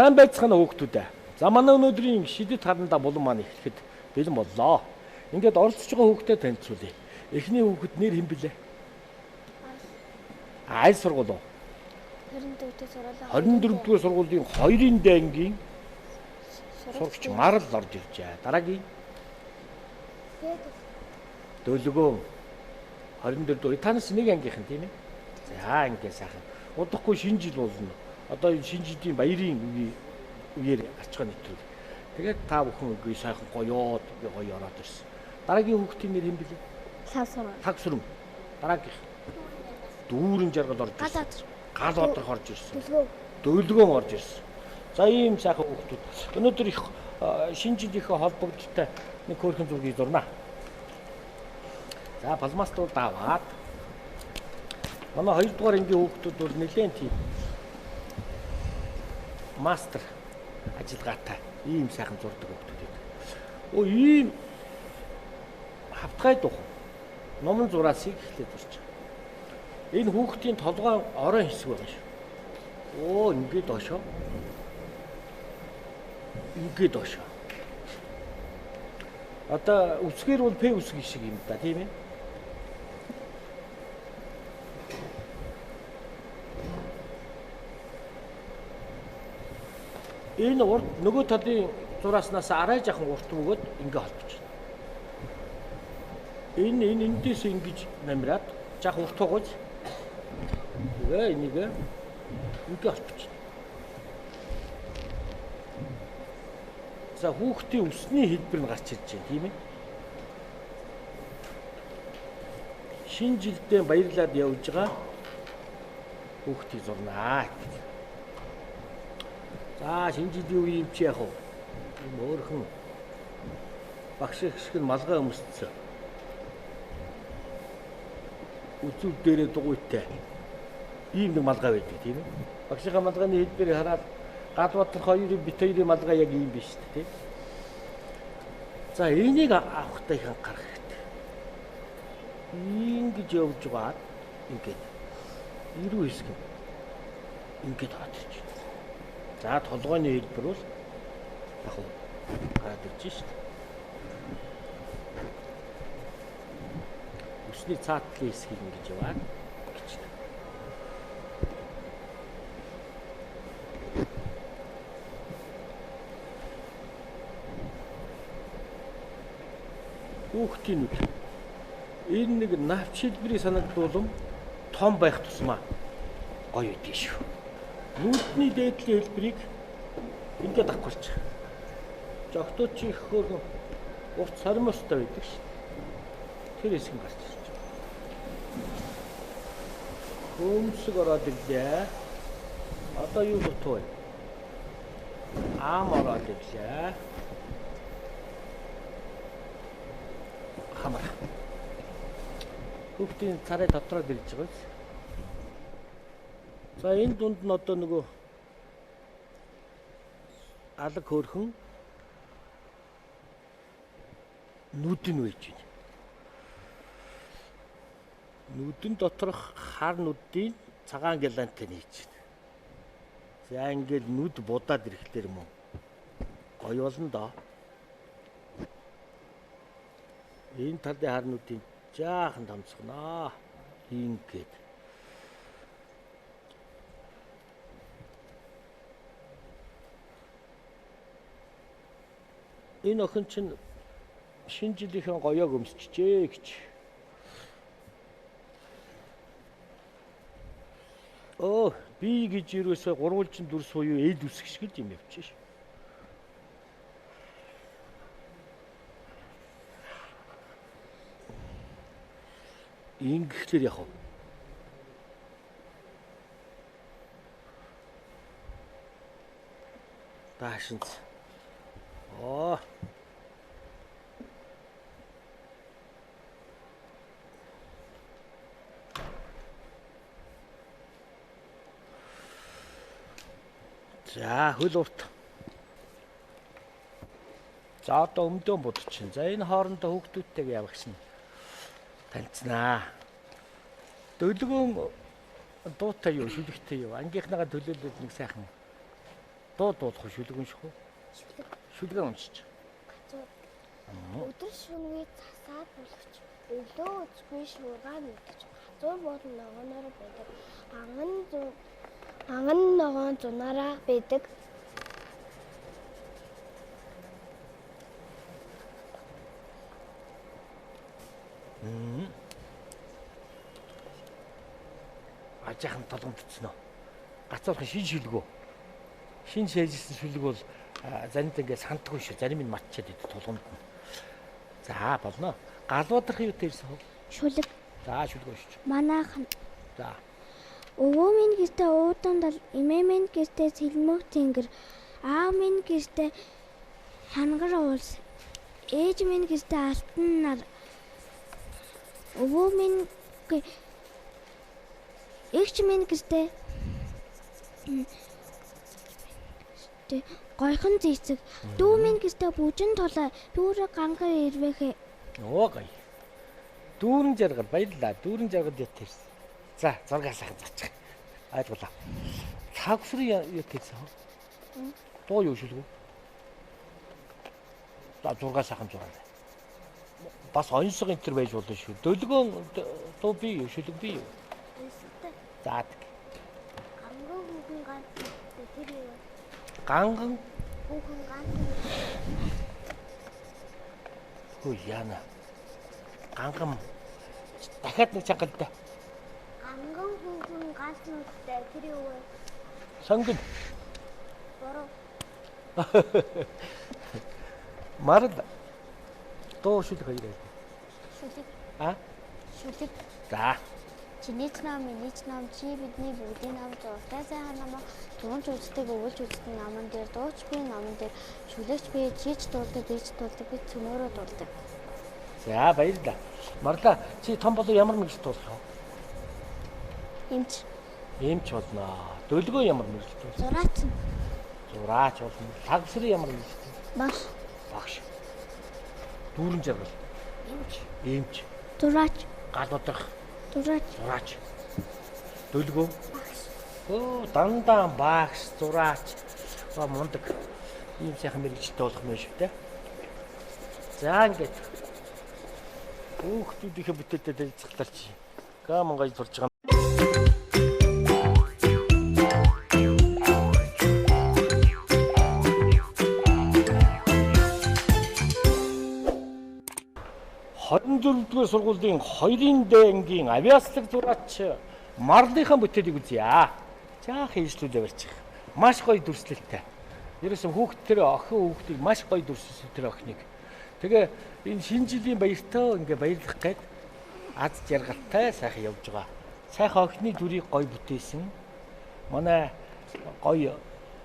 Сайн байцгаана хүүхдүүд. За манай өнөөдрийн шидэт харандаа булан маань эхлэхэд бэлэн боллоо. Ингээд оролцож байгаа хүүхдэд танилцуулъя. Эхний хүүхэд нэр хэн блэ? Аль сургууль уу? 24-р сургуулийн 2-ын дайнгийн сурагч Марл орж иржээ. Дараагийн Дөлгөөн 24 дэх. Танаас нэг ангийнхан тийм ээ? За ингээ сайхан. Удахгүй шинэ жил болно. Одоо энэ шинэ жилийн баярын үеэр гарч байгаа нэвтрүүл. Тэгээд та бүхэн үгүй сайхан гоёод гоё ороод ирсэн. Дараагийн хүүхдийн нэр хэн блэ? Тагсүрэн. Дараагийн дүүрэн жаргал орж ирсэн. Гал одрох орж ирсэн. Дөлгөөн орж ирсэн. За ийм сайхан хүүхдүүд. Өнөөдөр их шинэ жилийнхээ холбогдолтой нэг хөөрхөн зургийг зурнаа. За палмастур даваад. Манай 2 дугаар ангийн хүүхдүүд бол нэлээд тийм мастер ажиллагаатай ийм сайхан зурдаг хүүхдүүд байдаг. Оо ийм хавтгай дух номон зураасыг эхлээд зурч байгаа. Энэ хүүхдийн толгойн орон хэсэг байгаа шүү. Оо ингээд доошоо. Ингээд доошоо. Одоо үсгээр бол П үсэг шиг юм да тийм ээ. Энэ урд нөгөө талын зурааснаас арай жахан урт бөгөөд ингээ холбож байна. Энэ эндээс ингэж намраад жах урт хугаж тэгээ энийг ингээ холбож байна. За хүүхдийн өсний хэлбэр нь гарч ирж байна тийм ээ. Шинэ жилдээ баярлаад явж байгаа хүүхдийг зурнаа. За шинэ жилийн үе юм чи яах вэ? Өөрхөн багш шиг малгай өмсцөө. Үзүүл дээрээ дугуйтай. Ийм нэг малгай байдаг тийм ээ. Багшийнхаа малгайны хэлбэрийг хараад Гадбатар хоёрын бит хоёрын малгай яг ийм биш тийм. За энийг авахтай их анхаарах хэрэгтэй. Ингэж явж байгаад ингээд ирүү хэсэг ингээд хаад ирж байна. За толгойн хэлбэр бол яг уу гараад ирж шít. Үсний цаатлын хэсгийг ингэж яваад гэж. Хүүхдийн нүд. Энэ нэг навч хэлбэрийг санагдуулам том байх тусмаа гоё үдээ шүү. Нүдний дээдлийн хэлбэрийг ингээд авахгүйч. Жогтууд чи их хөөргөн урт саримостой байдаг ш. Тэр хэсэг нь гарч ирж байна. Хөмсөг ороод ирлээ. Одоо юу дутуу вэ? Аам ороод ирлээ. Хамар. Хүүхдийн царай дотроо дэрж байгаа биз? За энэ дунд нь одоо нөгөө алаг хөөрхөн нүдэн үйж байна. Нүдэн доторх хар нүдийн цагаан гялантыг хийж байна. За ингээд нүд будаад ирэхлээр юм уу? Гоё болно доо. Энэ талын хар нүдийн жаахан томцгоноо. Ингээд энэ охин чинь шинэ жилийнхэн гоёог өмсчихжээ гэж. Оо, би гэж юусоо гурвалжин дүрс буюу эд үсэх шиг юм явчих ш. Ингэхлээр яах вэ? Таашинц. Оо. За хөл урт. За одоо өмдөө будчихин. За энэ хоорондоо хүүхдүүдтэйгээ явагсан. Танилцнаа. Дөлгөөн дуутай юу, шүлэгтэй юу? Ангийнхныгаа төлөөлөл нэг сайхан Дуу дуулах уу, шүлэг унших уу? Шүлэг. Шүлгээ уншиж. Газар. Өдөр шөнөгүй засаад бүлгч. Өглөө үзгүй шуургаан мэдэж. Газар болон ногооноор байдаг. Анган ногоон зунаараа байдаг. Ажаахан толгомдсон уу? Гацуурхан шин шүлгөө. Шин шээжсэн шүлэг бол заримд ингээд сандгүй шүү. Зарим нь матчаад идэв толгомдно. За болно. Галбадрах юу тэрсэн хөө? Шүлэг. За шүлгөө шиж. Манайхан. За. Өвөө минь гэртээ уудан дал, эмээ минь гэртээ сэлмөх тэнгэр, аав минь гэртээ хангар уулс, ээж минь гэртээ алтан нар, өвөө минь эгч минь гэртээ гойхон зэцэг, дүү минь гэртээ бүжин тулаа, дүүрэг гангар ирвэхэ. Оо гоё. Дүүрэн жаргал баярлаа. Дүүрэн жаргал яа тэрсэн. За, зураг сайхан зарчих. Ойлголоо. Цагсрын юу тэрсэн хөө? Дуу юу шүлгөө? За, зураг сайхан зураг. Бас онцгой энэ төр байж болно шүү. Дөлгөөн дуу би юу шүлэг би юу? За. Ганган хүүхэн ганц тэр юу? Ганган Хүүхэн ганц. хөө яана. Ганган дахиад нэг чангалтай. Ганган хүүхэн ганц нүдтэй тэр юу вэ? Сонгон. Бороо. Мард. Дуу шүлэг хоёроо. Шүлэг. Шүлэг. За. Чиний нам, миний нам, чи бидний бүгдийн нам, зуртай сайхан намаа туунч үздэг, өвөлж үздэг наман дээр, дууч би наман дээр, шүлэгч би, чич дуулдаг, бич дуулдаг, би цөмөөрөө дуулдаг. За баярлалаа. Марла чи том болоо ямар мэрэгч дуулах вэ? Эмч. Эмч болно. Дөлгөө ямар мэрэгч дуулах? Зураач. Зураач болно. Лагсрын ямар мэрэгч? Багш. Багш. Дүүрэн жаргал. Эмч. Эмч. Зураач. Галбадрах. Зураач. Зураач. Дөлгөө. Багш. Оо дандаа багш, зураач. Ба мундаг. Ийм сайхан мэрэгчтэй болох юм шүү дээ. За ингээд. Хүүхдүүдийнхээ бүтээтэй цэцгэлэрч. Гамон гоё зурж байгаа. Дөрөвдүгээр сургуулийн 2-ын Д ангийн авиаслаг зураач Марлынхаа бүтээлийг үзье. Жаах хийслүүлээ барьчих. Маш гоё дүрслэлтэй. Ерөөсөн хүүхдтэй охин хүүхдийг маш гоё дүрслсэн тэр охиныг. Тэгээ энэ шинэ жилийн баяртаа ингээ баярлах гээд аз жаргалтай сайхан явж байгаа. Сайхан охины дүрийг гоё бүтээсэн. Манай гоё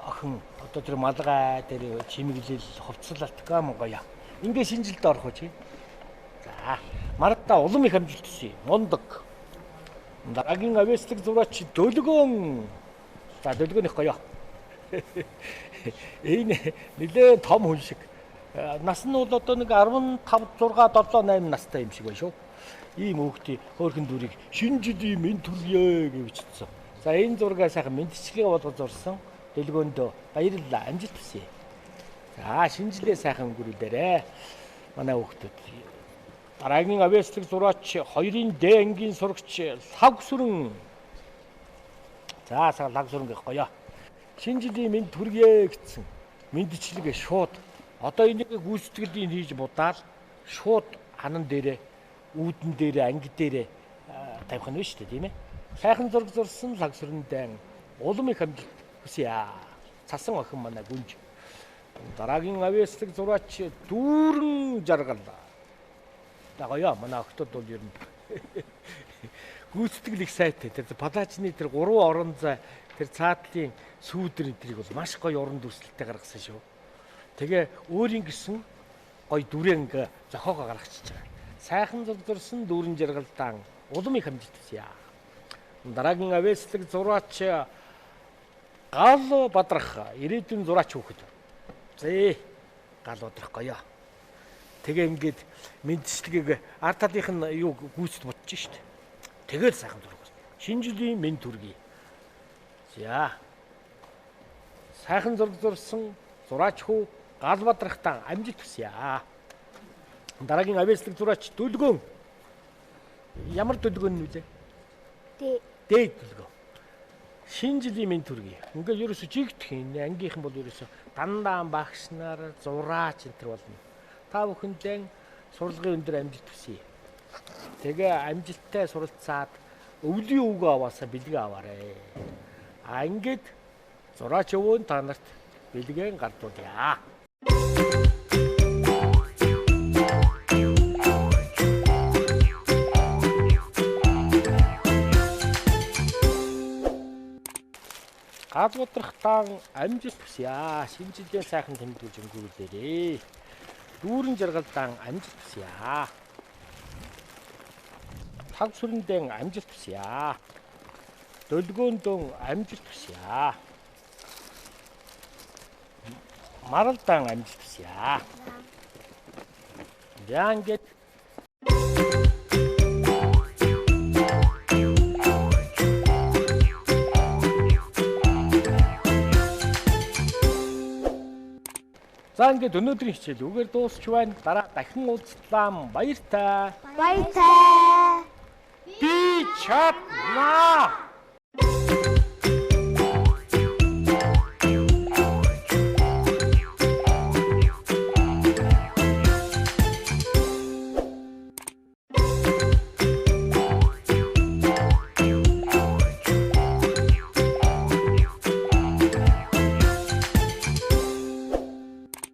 охин одоо тэр малгай тэр чимэглэл хувцлалт гам гоё. Ингээ шинэ жилд орох уу чи? За, Марта улам их амжилт хүсье. Мундаг. Дараагийн авиаслаг зураач Дөлгөөн. За, Дөлгөөнийх гоё. Энэ нэлээд том хүн шиг. Нас нь бол одоо нэг 15, 6, 7, 8 настай юм шиг байна шүү. Ийм хүүхдийн хөөрхөн дүрийг шинэ жилийн мэд төргийе гэж бичсэн. За, энэ зургаа сайхан мэдчилгээ болгож зурсан. Дөлгөөндөө баярлалаа. Амжилт хүсье. За, шинэ жилээ сайхан өнгөрүүлээрэ. Манай хүүхдүүд дараагийн авиаслаг зураач 2-ын Д ангийн сурагч Лавсүрэн. За Лавсүрэн гэх гоё. Шинэ жилийн мэд төргийе гэсэн мэдчилгээ шууд. Одоо энийг гүйцэтгэлийн хийж будаал шууд ханан дээрээ, үүдэн дээрээ, анги дээрээ тавих нь шүү дээ, тийм ээ. Сайхан зураг зурсан Лавсүрэнтэй улам их амжилт хүсье. Цасан охин манай гүнж. Дараагийн авиаслаг зураач Дүүрэн жаргал. Гоё манай охтод бол ер нь гүйцэтгэл их сайтай. Тэр палаачны тэр 3 орон зай тэр цаатлын сүүдэр эдрийг бол маш гоё уран дүрслэлтэй гаргасан шүү. Тэгээ өөрийн гисэн гоё дүрэн зохиогоо гаргачихж байгаа. Сайхан зураг зурсан Дүүрэн жаргалдаан улам их амжилт хүсье. Дараагийн авиаслаг зураач Галбадрах ирээдүйн зураач хүүхэд. Зээ Галбадрах гоё. Тэгээ ингээд мэдчилгээг ард талынх нь юу гүйцэд бодчих шүү дээ. Тэгээд сайхан зураг. Шинэ жилийн мэд төргий. За. сайхан зураг зурсан зураач хүү Галбадархтан амжилт хүсье. Дараагийн авьяаслаг зураач Дүлгөөн. Ямар Дүлгөөн нь вэ? Дээд Дүлгөөн. Шинэ жилийн минь төргий. Ингээ ерөөсө жигдэх юм. Ангийнхан бол ерөөсө дандаа багш нар зураач энэ төр болно. Та бүхэндээ сурлагын өндөр амжилт хүсье. Тэгээ амжилттай суралцаад өвлийн өвгөө аваасаа бэлгээ аваарэ. Ингээд зураач өвөө та нарт бэлгээн гардуулъя. Галбадархтан амжилт хүсье. Шинэ жилийн сайхан тэмдэглэж өнгөрүүлээрэй. Дүүрэн жаргалдан амжилт хүсье. Тав сүрэндээ амжилт хүсье. Дөлгөөндөө амжилт хүсье. Маралдаан амжилт хүсье. За ингээд за ингээд өнөөдрийн хичээл үгээр дуусч байна. Дараа дахин уулзлаа. Баяртай. Баяртай. Би чаднаа.